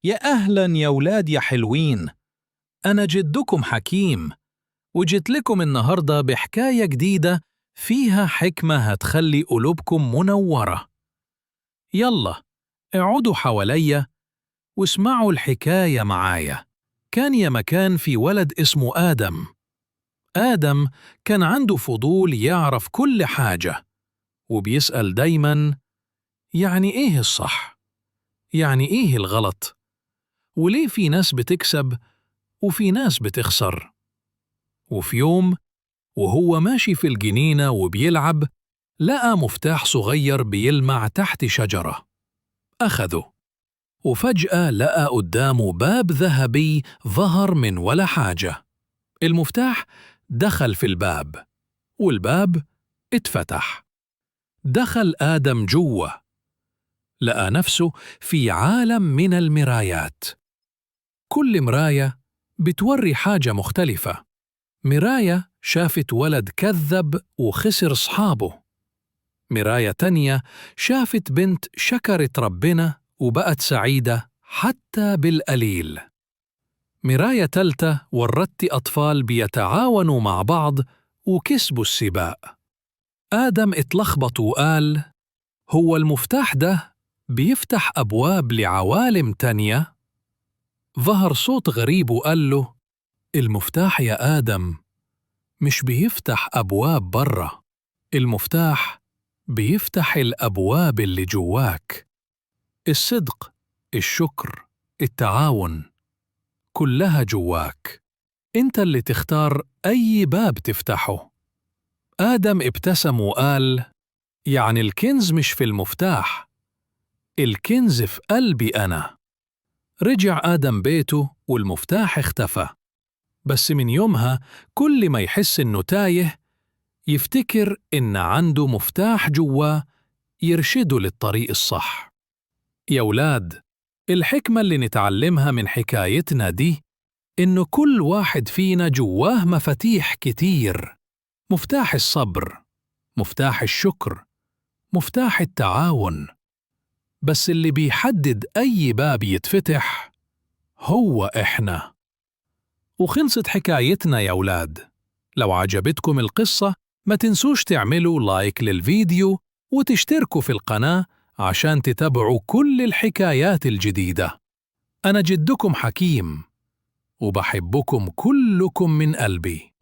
يا أهلا يا ولاد يا حلوين. أنا جدكم حكيم، وجيت لكم النهاردة بحكاية جديدة فيها حكمة هتخلي قلوبكم منورة. يلا اقعدوا حواليا واسمعوا الحكاية معايا. كان يا مكان في ولد اسمه آدم. آدم كان عنده فضول يعرف كل حاجة، وبيسأل دايما: يعني إيه الصح؟ يعني إيه الغلط؟ وليه في ناس بتكسب وفي ناس بتخسر؟ وفي يوم وهو ماشي في الجنينة وبيلعب، لقى مفتاح صغير بيلمع تحت شجرة. أخذه، وفجأة لقى قدامه باب ذهبي ظهر من ولا حاجة. المفتاح دخل في الباب، والباب اتفتح. دخل آدم جوه، لقى نفسه في عالم من المرايات. كل مراية بتوري حاجة مختلفة. مراية شافت ولد كذب وخسر صحابه. مراية تانية شافت بنت شكرت ربنا وبقت سعيدة حتى بالقليل. مراية تالتة ورت أطفال بيتعاونوا مع بعض وكسبوا السباق. آدم اتلخبط وقال: هو المفتاح ده بيفتح أبواب لعوالم تانية؟ ظهر صوت غريب وقال له: المفتاح يا آدم مش بيفتح أبواب برا، المفتاح بيفتح الأبواب اللي جواك. الصدق، الشكر، التعاون، كلها جواك. انت اللي تختار أي باب تفتحه. آدم ابتسم وقال: يعني الكنز مش في المفتاح، الكنز في قلبي أنا. رجع آدم بيته والمفتاح اختفى. بس من يومها كل ما يحس إنه تايه يفتكر إن عنده مفتاح جواه يرشده للطريق الصح. يا ولاد، الحكمة اللي نتعلمها من حكايتنا دي إنه كل واحد فينا جواه مفاتيح كتير: مفتاح الصبر، مفتاح الشكر، مفتاح التعاون. بس اللي بيحدد أي باب يتفتح هو إحنا. وخلصت حكايتنا يا ولاد. لو عجبتكم القصة ما تنسوش تعملوا لايك للفيديو وتشتركوا في القناة عشان تتابعوا كل الحكايات الجديدة. أنا جدكم حكيم، وبحبكم كلكم من قلبي.